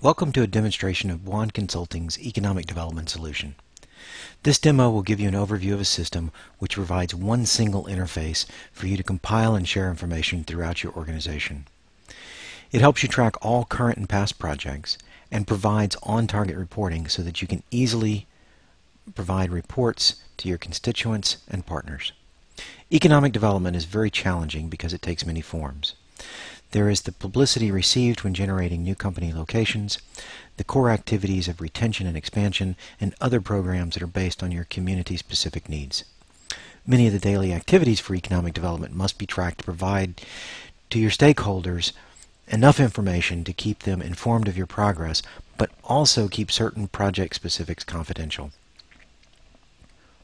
Welcome to a demonstration of Buan Consulting's Economic Development Solution. This demo will give you an overview of a system which provides one single interface for you to compile and share information throughout your organization. It helps you track all current and past projects and provides on-target reporting so that you can easily provide reports to your constituents and partners. Economic development is very challenging because it takes many forms. There is the publicity received when generating new company locations, the core activities of retention and expansion, and other programs that are based on your community-specific needs. Many of the daily activities for economic development must be tracked to provide to your stakeholders enough information to keep them informed of your progress, but also keep certain project specifics confidential.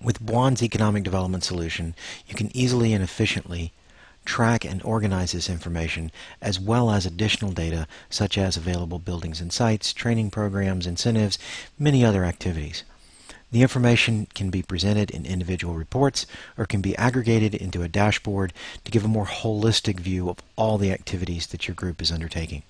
With Buan's Economic Development Solution, you can easily and efficiently track and organize this information, as well as additional data such as available buildings and sites, training programs, incentives, many other activities. The information can be presented in individual reports or can be aggregated into a dashboard to give a more holistic view of all the activities that your group is undertaking.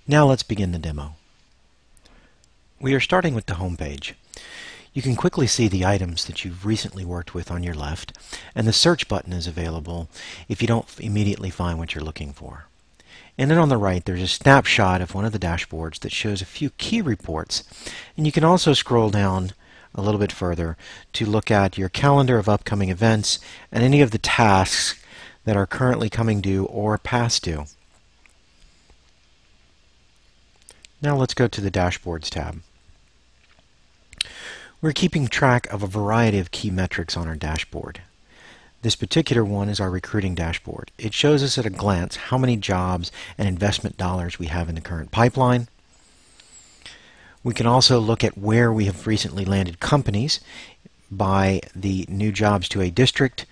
Now let's begin the demo. We are starting with the home page. You can quickly see the items that you've recently worked with on your left, and the search button is available if you don't immediately find what you're looking for. And then on the right there's a snapshot of one of the dashboards that shows a few key reports, and you can also scroll down a little bit further to look at your calendar of upcoming events and any of the tasks that are currently coming due or past due. Now let's go to the Dashboards tab. We're keeping track of a variety of key metrics on our dashboard. This particular one is our recruiting dashboard. It shows us at a glance how many jobs and investment dollars we have in the current pipeline. We can also look at where we have recently landed companies by the new jobs to a district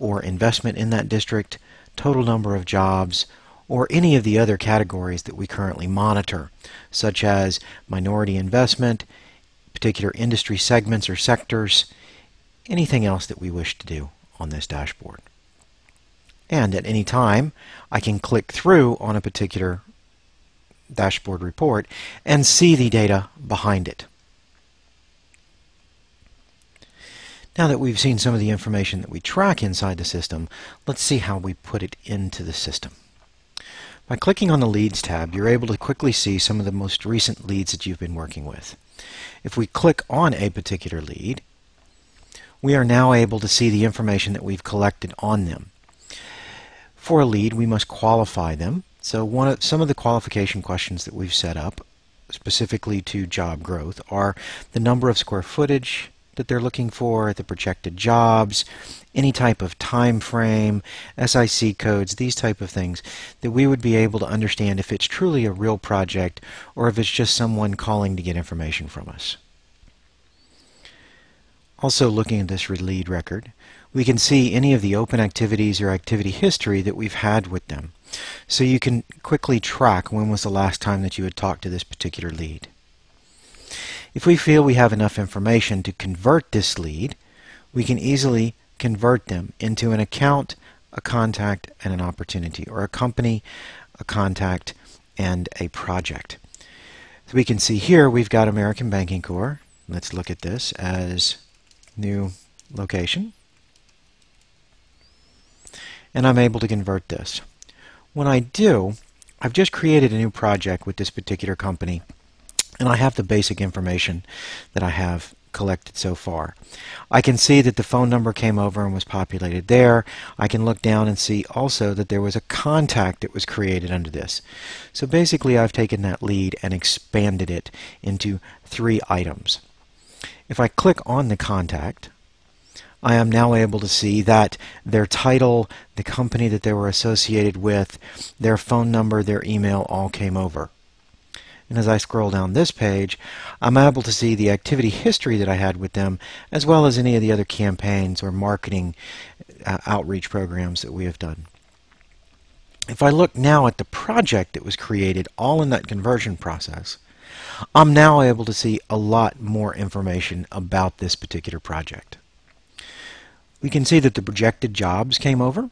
or investment in that district, total number of jobs, or any of the other categories that we currently monitor, such as minority investment, particular industry segments or sectors, anything else that we wish to do on this dashboard. And at any time, I can click through on a particular dashboard report and see the data behind it. Now that we've seen some of the information that we track inside the system, let's see how we put it into the system. By clicking on the Leads tab, you're able to quickly see some of the most recent leads that you've been working with. If we click on a particular lead, we are now able to see the information that we've collected on them. For a lead, we must qualify them. So some of the qualification questions that we've set up specifically to job growth are the number of square footage that they're looking for, the projected jobs, any type of time frame, SIC codes, these type of things that we would be able to understand if it's truly a real project or if it's just someone calling to get information from us. Also, looking at this lead record, we can see any of the open activities or activity history that we've had with them. So you can quickly track when was the last time that you had talked to this particular lead. If we feel we have enough information to convert this lead, we can easily convert them into an account, a contact, and an opportunity, or a company, a contact, and a project. So we can see here we've got American Banking Corps. Let's look at this as new location. And I'm able to convert this. When I do, I've just created a new project with this particular company, and I have the basic information that I have collected so far. I can see that the phone number came over and was populated there. I can look down and see also that there was a contact that was created under this. So basically I've taken that lead and expanded it into 3 items. If I click on the contact, I am now able to see that their title, the company that they were associated with, their phone number, their email all came over. And as I scroll down this page, I'm able to see the activity history that I had with them, as well as any of the other campaigns or marketing outreach programs that we have done. If I look now at the project that was created all in that conversion process, I'm now able to see a lot more information about this particular project. We can see that the projected jobs came over.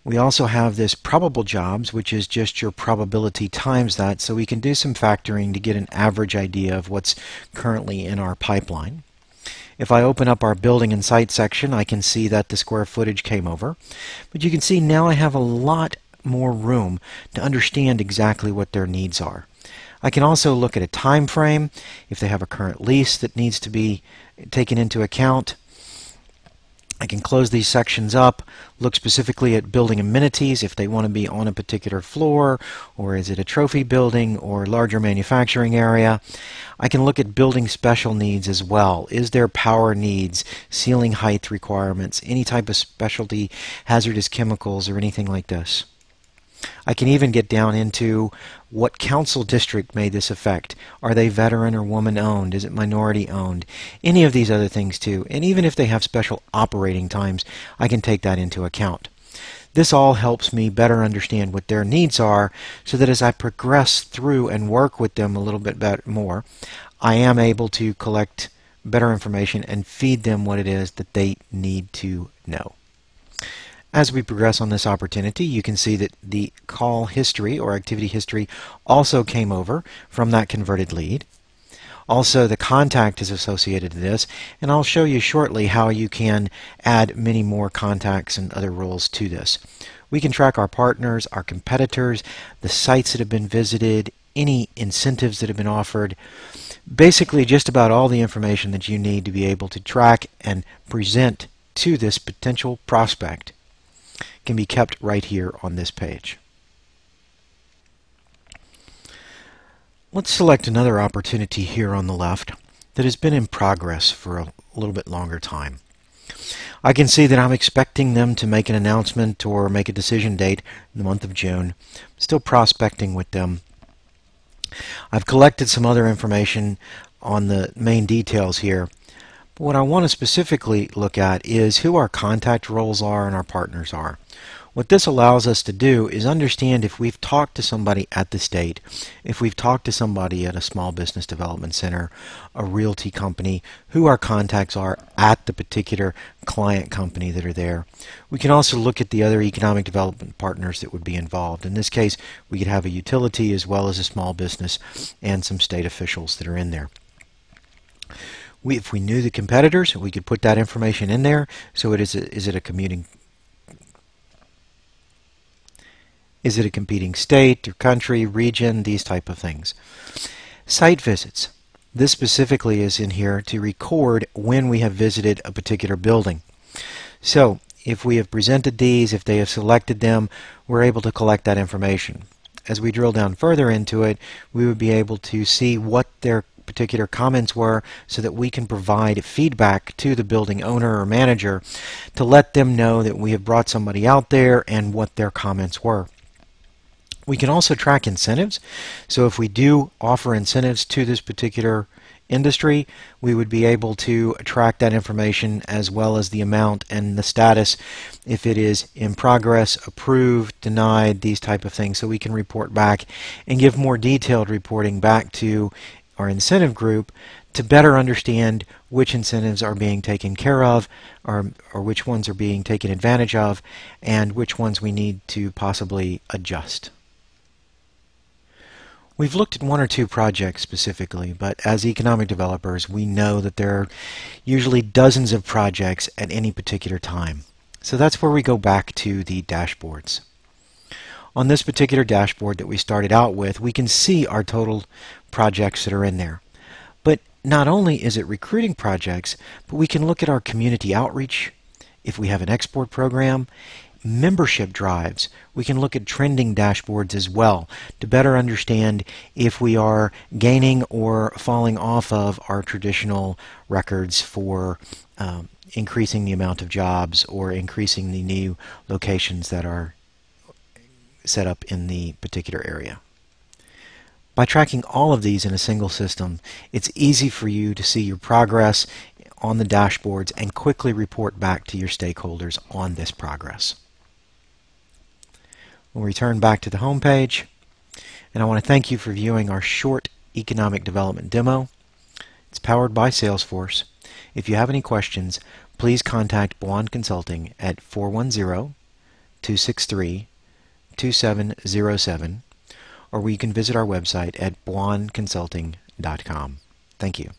We also have this probable jobs, which is just your probability times that, so we can do some factoring to get an average idea of what's currently in our pipeline. If I open up our building and site section, I can see that the square footage came over. But you can see now I have a lot more room to understand exactly what their needs are. I can also look at a time frame, if they have a current lease that needs to be taken into account. I can close these sections up, look specifically at building amenities, if they want to be on a particular floor, or is it a trophy building or larger manufacturing area. I can look at building special needs as well. Is there power needs, ceiling height requirements, any type of specialty hazardous chemicals or anything like this. I can even get down into what council district may this affect. Are they veteran or woman owned? Is it minority owned? Any of these other things too. And even if they have special operating times, I can take that into account. This all helps me better understand what their needs are, so that as I progress through and work with them a little bit more, I am able to collect better information and feed them what it is that they need to know. As we progress on this opportunity, you can see that the call history or activity history also came over from that converted lead. Also, the contact is associated to this, and I'll show you shortly how you can add many more contacts and other roles to this. We can track our partners, our competitors, the sites that have been visited, any incentives that have been offered, basically just about all the information that you need to be able to track and present to this potential prospect can be kept right here on this page. Let's select another opportunity here on the left that has been in progress for a little bit longer time. I can see that I'm expecting them to make an announcement or make a decision date in the month of June. Still prospecting with them. I've collected some other information on the main details here. But what I want to specifically look at is who our contact roles are and our partners are. What this allows us to do is understand if we've talked to somebody at the state, if we've talked to somebody at a small business development center, a realty company, who our contacts are at the particular client company that are there. We can also look at the other economic development partners that would be involved. In this case, we could have a utility as well as a small business and some state officials that are in there. If we knew the competitors, we could put that information in there. So is it a competing state or country, region, these type of things. Site visits. This specifically is in here to record when we have visited a particular building. So if we have presented these, if they have selected them, we're able to collect that information. As we drill down further into it, we would be able to see what their particular comments were, so that we can provide feedback to the building owner or manager to let them know that we have brought somebody out there and what their comments were. We can also track incentives. So if we do offer incentives to this particular industry, we would be able to track that information as well as the amount and the status, if it is in progress, approved, denied, these type of things, so we can report back and give more detailed reporting back to our incentive group to better understand which incentives are being taken care of, or which ones are being taken advantage of, and which ones we need to possibly adjust. We've looked at one or two projects specifically, but as economic developers, we know that there are usually dozens of projects at any particular time. So that's where we go back to the dashboards. On this particular dashboard that we started out with, we can see our total projects that are in there. But not only is it recruiting projects, but we can look at our community outreach, if we have an export program, membership drives. We can look at trending dashboards as well to better understand if we are gaining or falling off of our traditional records for increasing the amount of jobs or increasing the new locations that are set up in the particular area. By tracking all of these in a single system, it's easy for you to see your progress on the dashboards and quickly report back to your stakeholders on this progress. We'll return back to the home page, and I want to thank you for viewing our short economic development demo. It's powered by Salesforce. If you have any questions, please contact Buan Consulting at 410 263-2707, or you can visit our website at buanconsulting.com. Thank you.